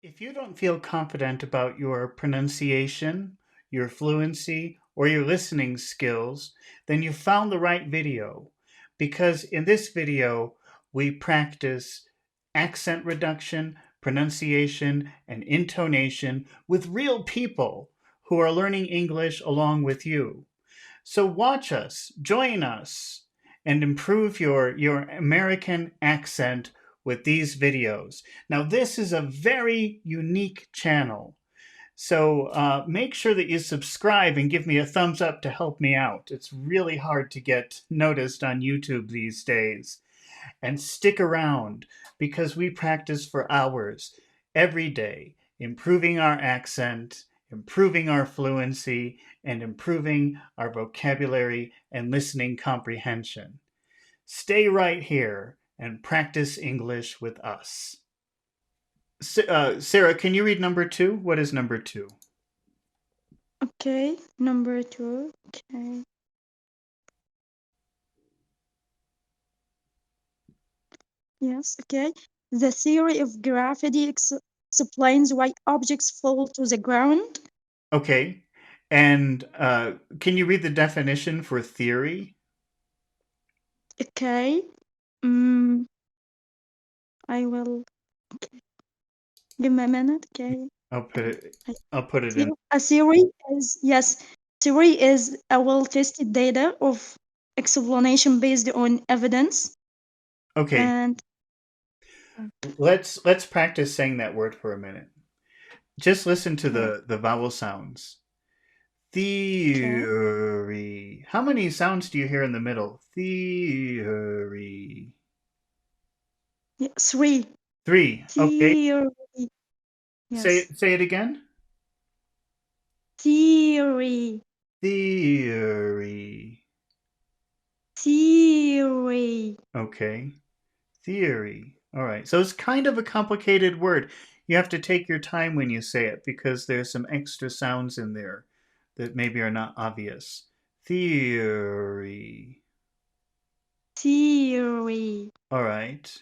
If you don't feel confident about your pronunciation, your fluency, or your listening skills, then you found the right video. Because in this video, we practice accent reduction, pronunciation, and intonation with real people who are learning English along with you. So watch us, join us, and improve your American accent with these videos. Now, this is a very unique channel. So make sure that you subscribe and give me a thumbs up to help me out. It's really hard to get noticed on YouTube these days. And stick around because we practice for hours every day, improving our accent, improving our fluency, and improving our vocabulary and listening comprehension. Stay right here and practice English with us. Sarah, can you read number 2? What is number 2? Okay, number 2. Okay. Yes, okay. The theory of gravity explains why objects fall to the ground. Okay. And can you read the definition for theory? Okay. Mm, I will. Okay. Give me a minute. Okay. I'll put it in. A theory is, yes, theory is a well-tested data of explanation based on evidence. Okay. And Let's practice saying that word for a minute. Just listen to okay, the vowel sounds. okay. Theory. How many sounds do you hear in the middle? Theory. Yeah, 3. 3. Okay. Theory. Yes. Say it again. Theory. Theory. Theory. Okay. Theory. All right. So it's kind of a complicated word. You have to take your time when you say it because there's some extra sounds in there that maybe are not obvious. Theory. Theory. All right.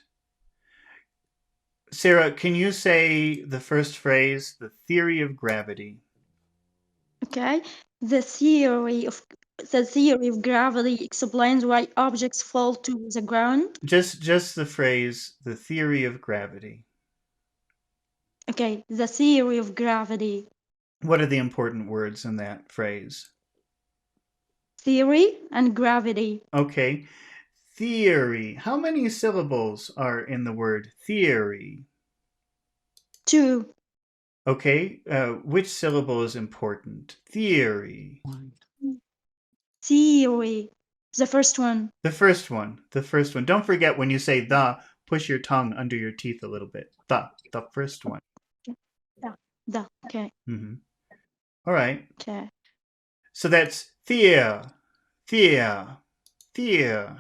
Sarah, can you say the first phrase, the theory of gravity? Okay. The theory of gravity explains why objects fall to the ground. Just the phrase, the theory of gravity. Okay. The theory of gravity. What are the important words in that phrase? Theory and gravity. Okay. Theory. How many syllables are in the word theory? 2. Okay. Which syllable is important? Theory. Theory. The first one. The first one. The first one. Don't forget when you say the, push your tongue under your teeth a little bit. The first one. Okay. The. Okay. Mm-hmm. All right. Okay. So that's theor, theor, theor,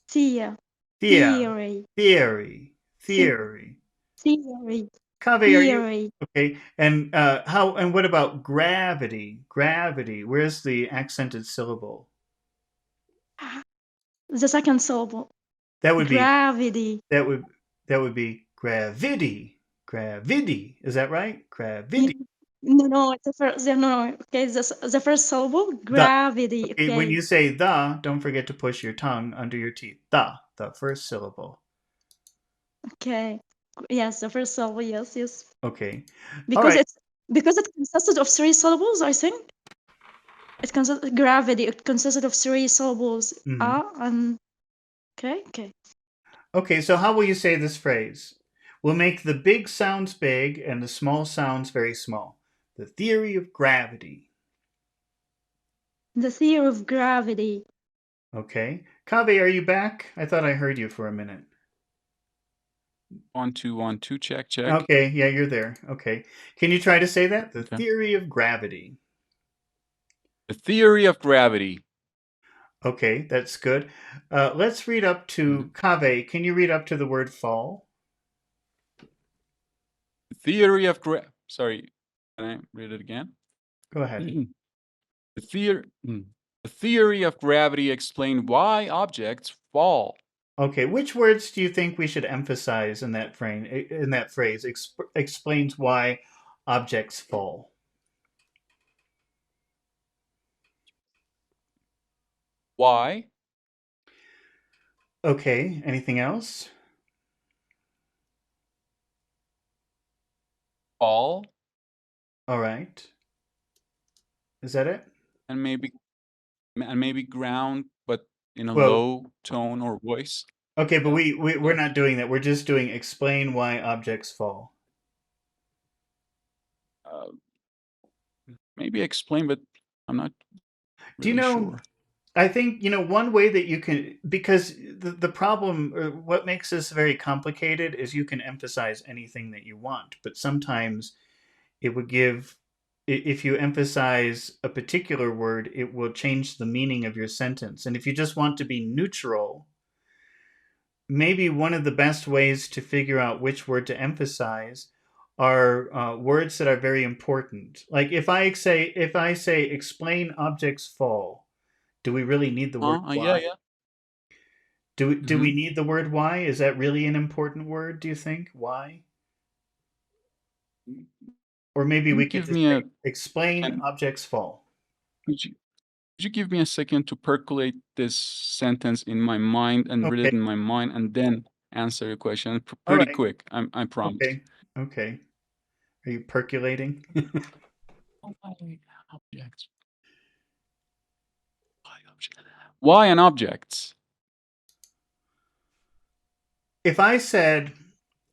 Theory. theor, Theory. theory, The- theory. Theory. Kaveh, are you Theory. okay? And how? And what about gravity? Gravity. Where's the accented syllable? The second syllable. That would be Gravity. that would that would be gravity. Gravity. Is that right? Yeah. Gravity. No, no, it's the first. No, no. Okay, the first syllable. The. Gravity. Okay, when Okay. you say the, don't forget to push your tongue under your teeth. The first syllable. Okay. Yes, the first syllable. Yes, yes. Okay. All Because right. it consisted of 3 syllables. I think it consisted gravity. It consisted of 3 syllables. Mhm. Okay. Okay. Okay, so how will you say this phrase? We'll make the big sounds big and the small sounds very small. The theory of gravity. The theory of gravity. Okay. Kaveh, are you back? I thought I heard you for a minute. 1 2 1 2 check. Okay, yeah, you're there. Okay. Can you try to say that? The Okay. theory of gravity. The theory of gravity. Okay, that's good. Let's read up to Kaveh. Can you read up to the word fall? The theory of Sorry, can I read it again? Go ahead. The theory of gravity explains why objects fall. Okay, which words do you think we should emphasize in that frame? In that phrase, explains why objects fall. Why, Okay, anything else? fall, All right. Is that it? and maybe ground, but in a Well, low tone or voice. okay, but Yeah. we're Yeah. not doing that. We're just doing explain why objects fall. Uh, maybe explain, but I'm not Do you really know? sure. I think one way that you can, because the problem, or what makes this very complicated, is you can emphasize anything that you want, but sometimes it would give, if you emphasize a particular word, it will change the meaning of your sentence. And if you just want to be neutral, maybe one of the best ways to figure out which word to emphasize are words that are very important. Like if I say explain objects fall, do we really need the word Yeah, why? yeah. Do Hmm. we need the word why? Is that really an important word, do you think? Why? Or maybe Can you we could give just me say a explain and objects fall. could you give me a second to percolate this sentence in my mind and read Okay. it in my mind and then answer your question All pretty right. quick. I promise. Okay. Okay. Are you percolating? Why objects? Why objects? Why an objects? If I said,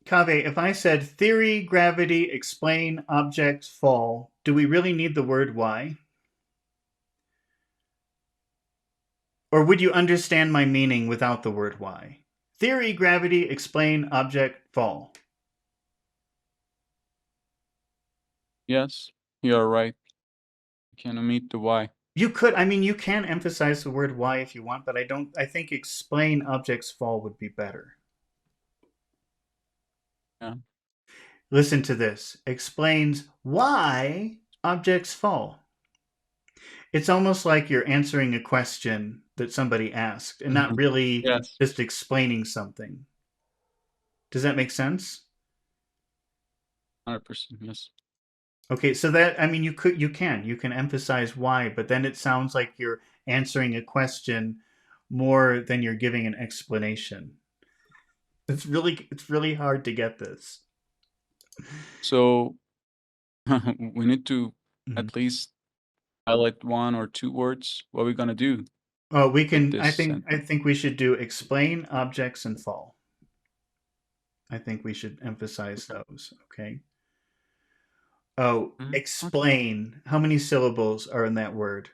Kave, if I said theory, gravity, explain, objects fall, do we really need the word why? Or would you understand my meaning without the word why? Theory, gravity, explain, object, fall. Yes, you're right. You can omit the why. You could, I mean, you can emphasize the word why if you want, but I think explain, objects, fall would be better. Yeah. Listen to this. Explains why objects fall. It's almost like you're answering a question that somebody asked and not Mhm. really Yes, just explaining something. Does that make sense? 100%. Yes. Okay, so that, I mean, you can emphasize why, but then it sounds like you're answering a question more than you're giving an explanation. It's really hard to get this. So we need to Mhm. at least highlight one or two words. What are we gonna do Oh, we with can. this I sentence? think we should do explain objects and fall. I think we should emphasize Okay. those. Okay. Oh, Mhm. Okay. explain. How many syllables are in that word?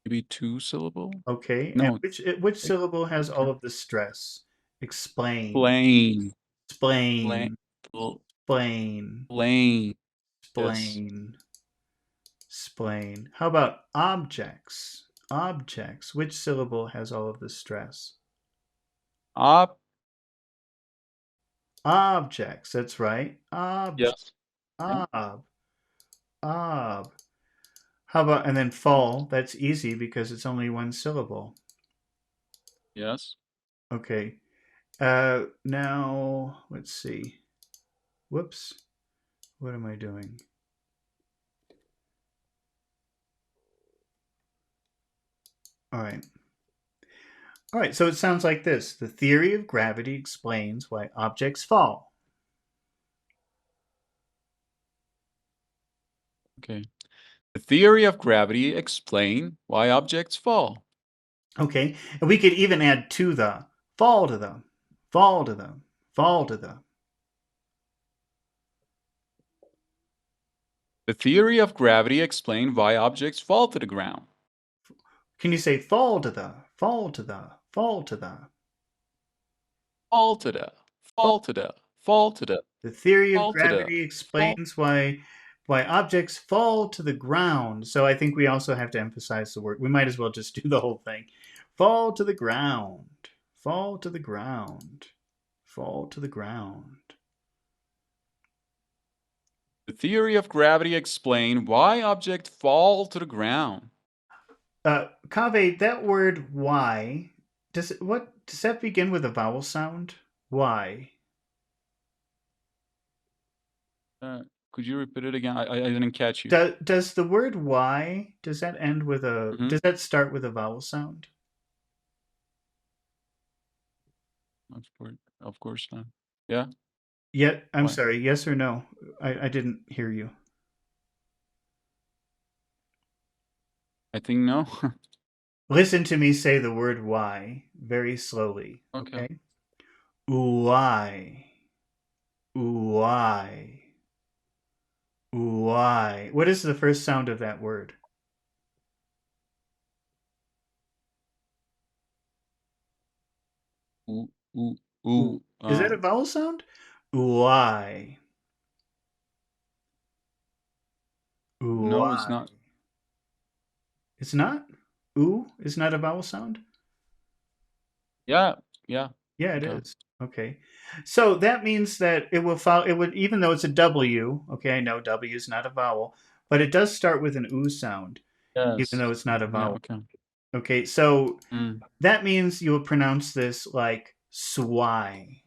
Maybe two syllable? Okay, and No, which take syllable has all okay. of the stress? Explain, Plain, plain, explain, pl- explain, plain. Yes. explain, explain. How about objects? Objects. Which syllable has all of the stress? Up. Objects. That's right. Yes. Yeah. Ob, ob. How about, and then fall? That's easy because it's only one syllable. Yes. Okay. Now let's see. Whoops. What am I doing? All right. All right. So it sounds like this: the theory of gravity explains why objects fall. Okay. The theory of gravity explain why objects fall. Okay. And we could even add to the fall to the fall to the fall to the. The theory of gravity explain why objects fall to the ground. Can you say fall to the fall to the fall to the? Fall to the, Fall. fall to the, fall to the, The theory of fall to the, gravity fall. explains why objects fall to the ground. So I think we also have to emphasize the word. We might as well just do the whole thing. Fall to the ground. Fall to the ground. Fall to the ground. The theory of gravity explain why objects fall to the ground. Kaveh, that word "why" does that begin with a vowel sound? Why? Uh, could you repeat it again? I didn't catch you. Does the word "why" Hmm. does that start with a vowel sound? Of course not. Yeah. Yet, I'm Why? sorry. Yes or no? I didn't hear you. I think no. Listen to me say the word "why" very slowly. Okay. Okay. Why? Why? Why? What is the first sound of that word? Ooh, ooh, Ooh. ooh. Is that a vowel sound? Why? No, it's Why? not. It's not? Ooh is not a vowel sound? Yeah. Yeah. Yeah, it Okay. is. Okay. So that means that it will follow, it would, even though it's a W, okay, I know W is not a vowel, but it does start with an ooh sound, even Yes. though it's not a Yeah. vowel. Okay. Okay, so Mm, that means you will pronounce this like swy,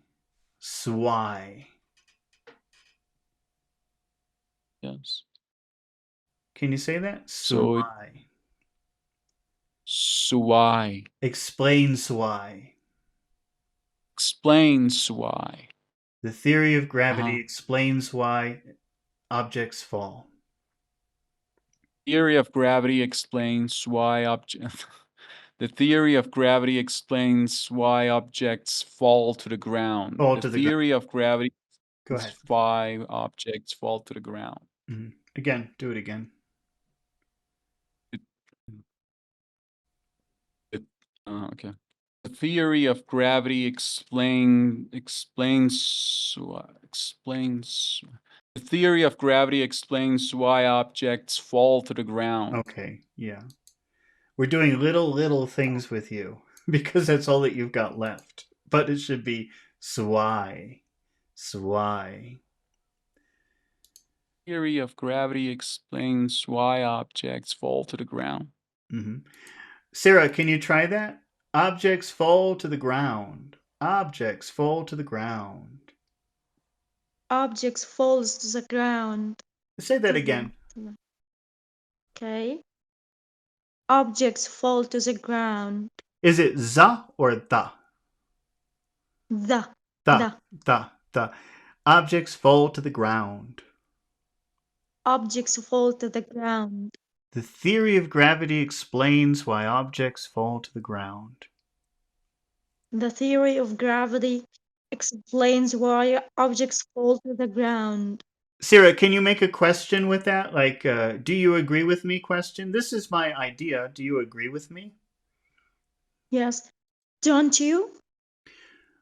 swy. yes. Can you say that? So it Swy. why Explains why. explains why. The theory of Uh-huh. gravity explains why objects fall. Theory of gravity explains why object. The theory of gravity explains why objects fall to the ground. Fall The to the ground. theory of gravity Go ahead. explains why objects fall to the ground. Again, do it again. It, it, okay. The theory of gravity explains. The theory of gravity explains why objects fall to the ground. Okay, yeah. We're doing little things with you because that's all that you've got left. But it should be swy, swy. Theory of gravity explains why objects fall to the ground. hmm Sarah, can you try that? Objects fall to the ground. Objects fall to the ground. Objects falls to the ground. Say that To the, again. to the- okay. Objects fall to the ground. Is it za or the? The, The, the. the. Objects fall to the ground. Objects fall to the ground. The theory of gravity explains why objects fall to the ground. The theory of gravity explains why objects fall to the ground. Sarah, can you make a question with that? Like, do you agree with me question? This is my idea. Do you agree with me? Yes. Don't you?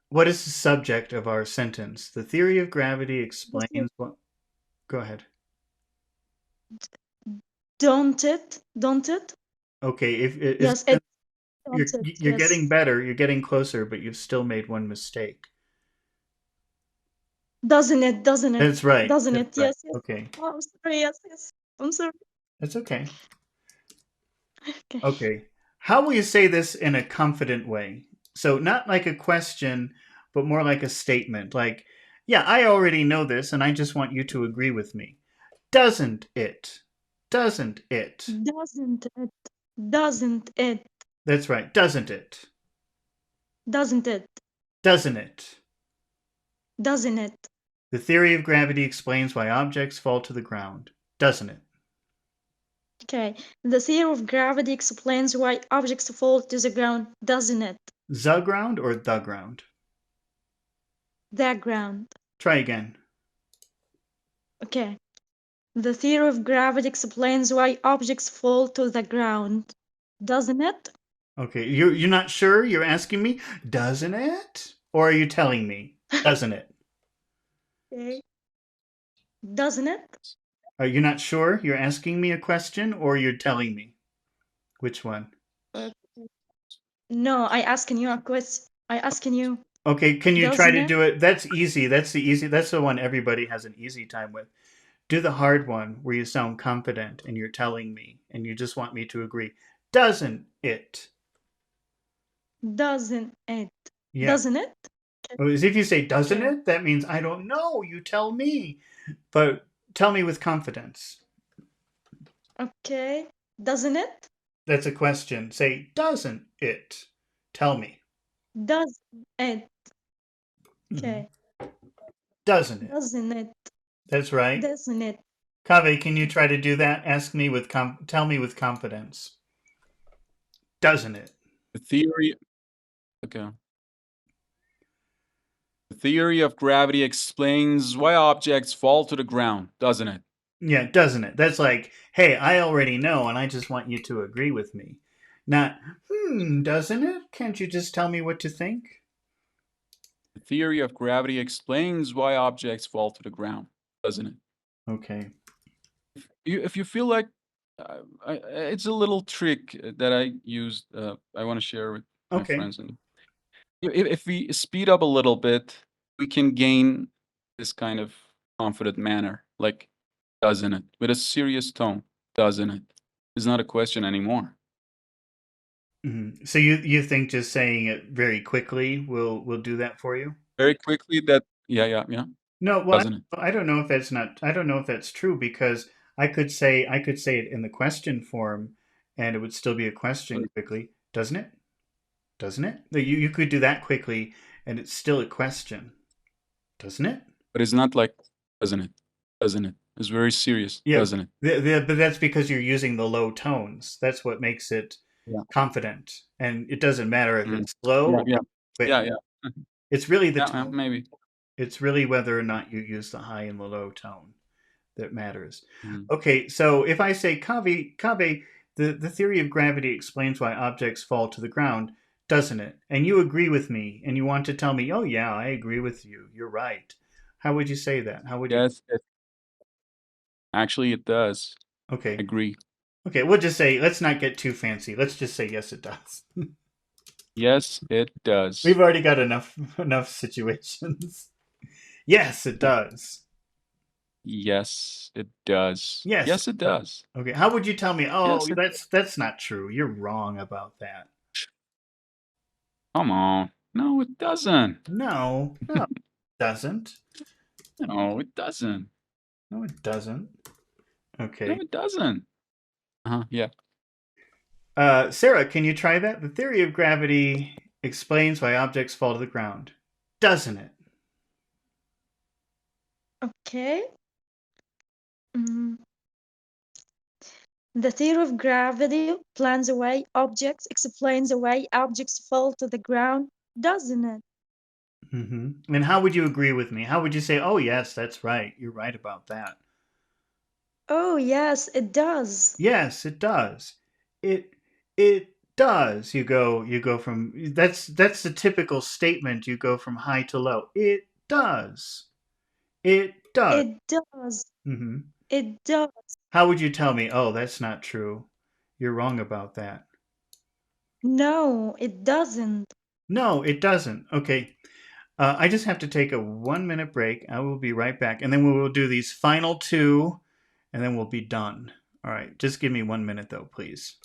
What is the subject of our sentence? The theory of gravity This is- explains what. Go ahead. Don't it? Don't it? Okay, if is Yes, it don't it. you're getting Yes. better, you're getting closer, but you've still made one mistake. Doesn't it? Doesn't it? That's right. Doesn't That's it? right. Yes, yes. Okay, Oh, I'm sorry. Yes, yes. I'm sorry. that's okay. Okay. Okay. How will you say this in a confident way? So, not like a question, but more like a statement. Like, yeah, I already know this, and I just want you to agree with me. Doesn't it? Doesn't it? Doesn't it? Doesn't it? That's right. Doesn't it? Doesn't it? Doesn't it? Doesn't it? The theory of gravity explains why objects fall to the ground. Doesn't it? Okay. The theory of gravity explains why objects fall to the ground, doesn't it? The ground or the ground? The ground. Try again. Okay. The theory of gravity explains why objects fall to the ground, doesn't it? Okay, you're not sure? You're asking me, doesn't it? Or are you telling me, doesn't it? Okay. Doesn't it? Are you not sure? You're asking me a question or you're telling me? Which one? Uh, no, I asking you a question. I asking you, Okay, can you try doesn't to it? do it? That's easy. That's the one everybody has an easy time with. Do the hard one where you sound confident and you're telling me and you just want me to agree. Doesn't it? Doesn't it? Yeah. Doesn't it? As if you say, doesn't Okay. it? That means I don't know. You tell me. But tell me with confidence. Okay. Doesn't it? That's a question. Say, doesn't it? Tell me. Does it? Mhm. Okay. Doesn't it? Doesn't it? That's right. Doesn't it? Kaveh, can you try to do that? Ask me with tell me with confidence. Doesn't it? The theory okay. The theory of gravity explains why objects fall to the ground, doesn't it? Yeah, doesn't it? That's like, hey, I already know, and I just want you to agree with me. Not, doesn't it? Can't you just tell me what to think? The theory of gravity explains why objects fall to the ground, doesn't it? Okay. If you feel like it's a little trick that I used, I want to share with my Okay. friends. And if we speed up a little bit, we can gain this kind of confident manner, like, doesn't it? With a serious tone, doesn't it? It's not a question anymore. So you think just saying it very quickly will do that for you? Very quickly, that, yeah, yeah, yeah, No, well, doesn't it? I don't know if that's not. I don't know if that's true because I could say it in the question form, and it would still be a But, question quickly. Doesn't it? Doesn't it? No, you could do that quickly, and it's still a question. Doesn't it? but it's not like, doesn't it? Doesn't it? It's very serious, Yeah, doesn't it? but that's because you're using the low tones. That's what makes it Yeah. confident, and it doesn't matter if Mhm. it's slow Yeah, or yeah, quick. yeah, yeah. Mhm. It's really the Yeah, tone. maybe. It's really whether or not you use the high and the low tone that matters. Mhm. Okay, so if I say Kave, the theory of gravity explains why objects fall to the ground, doesn't it? And you agree with me, and you want to tell me, oh yeah, I agree with you. You're right. How would you say that? How would you? Yes, actually, it does. Okay, Agree. okay. We'll just say let's not get too fancy. Let's just say yes, it does. Yes, it We've does. already got enough situations. Yes, it does. Yes, it does. Yes, it Yes, it does. does. Okay. How would you tell me? Oh, Yes, it that's not true. You're wrong about that. come on. No, it doesn't. No, no, it doesn't. No, it doesn't. No, it doesn't. No, Okay. it doesn't. Uh-huh, yeah. Sarah, can you try that? The theory of gravity explains why objects fall to the ground. Doesn't it? Okay. Mm. The theory of gravity plans away objects, explains away objects fall to the ground, doesn't it? And how would you agree with me? How would you say, oh, yes, that's right. You're right about that? Oh, yes, it does. Yes, it does. It it does. You go from that's the typical statement. You go from high to low. It does. It does. It does. hmm It does. How would you tell me? Oh, that's not true. You're wrong about that. No, it doesn't. No, it doesn't. Okay. I just have to take a 1 minute break. I will be right back, and then we will do these final two, and then we'll be done. All right. Just give me 1 minute though, please.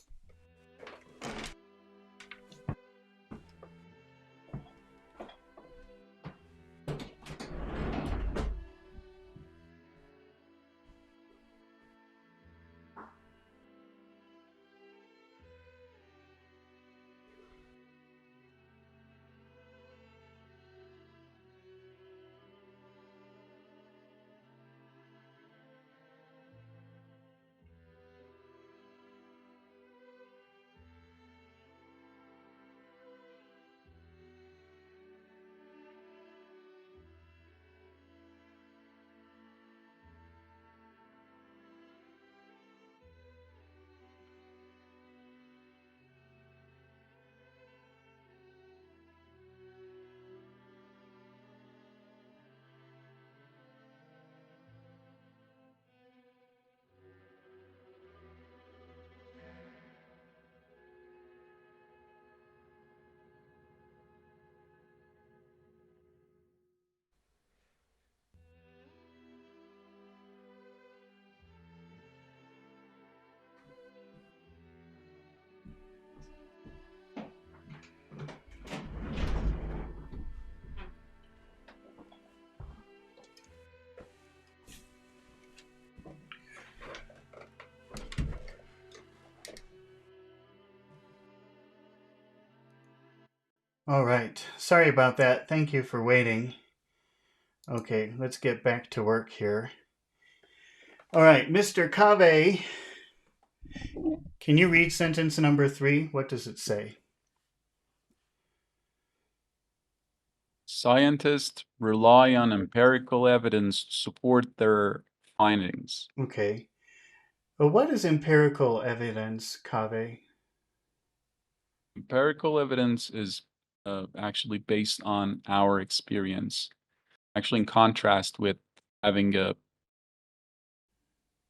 All right. Sorry about that. Thank you for waiting. Okay, let's get back to work here. All right, Mr. Cave, can you read sentence number 3? What does it say? Scientists rely on empirical evidence to support their findings. Okay. Well, what is empirical evidence, Cave? Empirical evidence is actually based on our experience, actually in contrast with having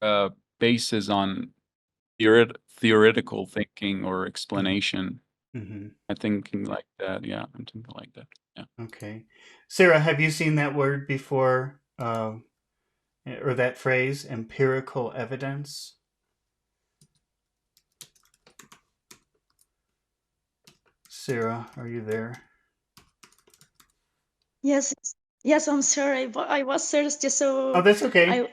a basis on theoretical thinking or explanation. Mm-hmm. I'm thinking like that. Yeah, I'm thinking like that. Yeah. Okay. Sarah, have you seen that word before, or that phrase, empirical evidence? Sarah, are you there? Yes, yes, I'm sorry, but I was thirsty, Oh, so that's okay.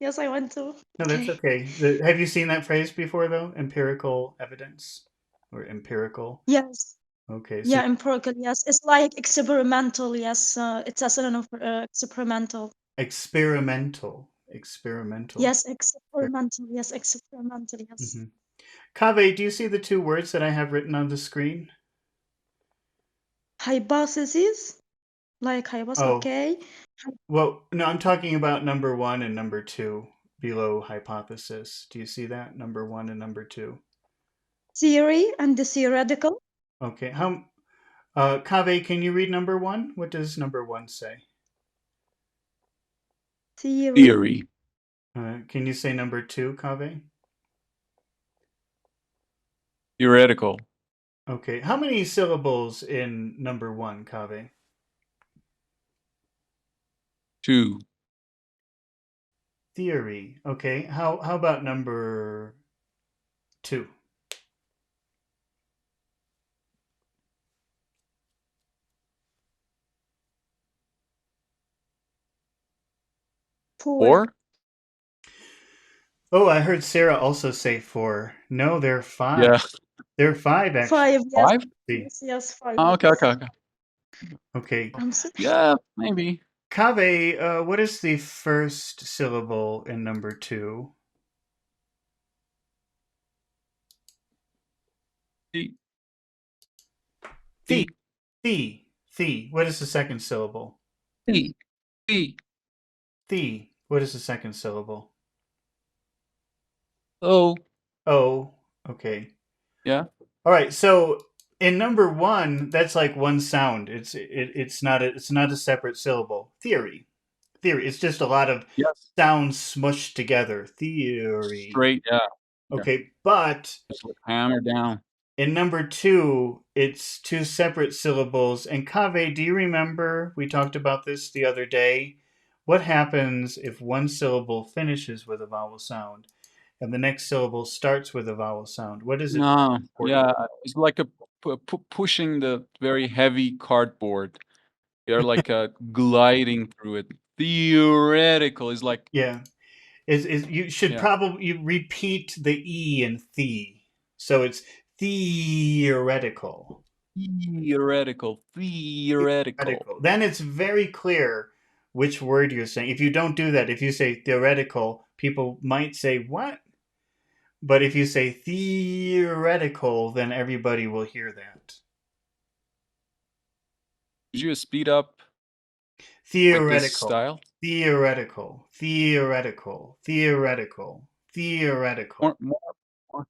yes, I want to. No, that's Okay. okay. Have you seen that phrase before, though? Empirical evidence or empirical? Yes. Okay, so Yeah, empirical. Yes, it's like experimental. Yes, it's a synonym for experimental. experimental. Experimental. Yes, experimental. Yes, experimental. Yes. Mm-hmm. Kaveh, do you see the two words that I have written on the screen? Hypothesis, like hypothesis. Oh, Okay. well, no, I'm talking about number 1 and number 2 below hypothesis. Do you see that? Number 1 and number 2. Theory and the theoretical. Okay. Kaveh, can you read number 1? What does number 1 say? Theory. Theory. Can you say number 2, Kaveh? Theoretical. Okay. How many syllables in number 1, Kaveh? 2. Theory. Okay. How about number 2? Four. 4? Oh, I heard Sarah also say 4. No, they're 5. Yeah. They're 5 actually. 5. Yes. 5? See. Yes. Yes. 5. Oh, okay, okay, Yes. okay. Okay. I'm so. Yeah, maybe. Kaveh, what is the first syllable in number 2? The, The. the, The. What is the second syllable? the, the. The. What is the second syllable? Oh, Oh. Okay. yeah. All right. So in number 1, that's like one sound. It's not a separate syllable. Theory. Theory. It's just a lot of Yes. sounds smushed together. Theory. Straight, yeah. Yeah. Okay, but Just like hammer down. in number 2, it's two separate syllables. And Kaveh, do you remember we talked about this the other day? What happens if one syllable finishes with a vowel sound and the next syllable starts with a vowel sound? What is it No, important? yeah, it's like a pushing the very heavy cardboard. You're like gliding through it. Theoretical is like, Yeah, is you should yeah, probably you repeat the e in the, so it's theoretical. theoretical, theoretical. Theoretical. Then it's very clear which word you're saying. If you don't do that, if you say theoretical, people might say what? But if you say theoretical, then everybody will hear that. Could you speed up like this Theoretical, style? theoretical, theoretical, theoretical, theoretical. More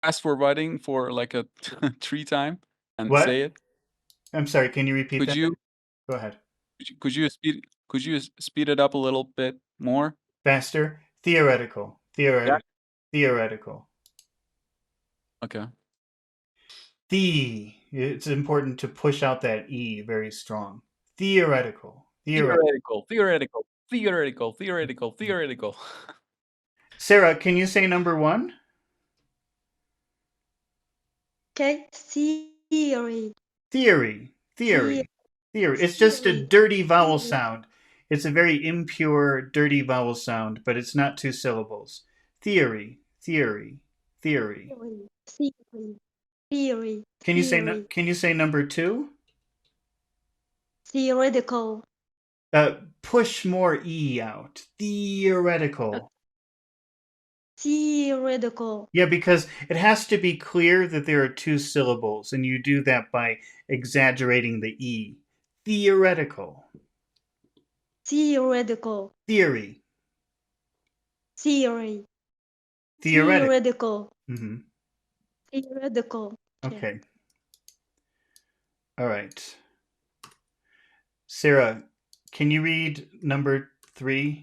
fast forwarding for like a 3 time and What? say it. I'm sorry, can you repeat Could that? you Go ahead. could you speed it up a little bit more? Faster. Theoretical, Yeah. theoretical, theoretical. Okay. It's important to push out that E very strong. Theoretical, theoretical. Theoretical, theoretical, theoretical, theoretical, theoretical. Sarah, can you say number 1? Okay. Theory. Theory, The theory, theory. It's just a theory. dirty vowel Theory. sound. It's a very impure, dirty vowel sound, but it's not two syllables. Theory, theory, theory. Theory. Theory. Theory. Can you say Theory. can you say number 2? Theoretical. Push more e out. Theoretical. Theoretical. Yeah, because it has to be clear that there are 2 syllables, and you do that by exaggerating the e. Theoretical. Theoretical. Theory. Theory. Theoretic. Theoretical. Hmm. Theoretical. Okay. Okay. All right. Sarah, can you read number 3?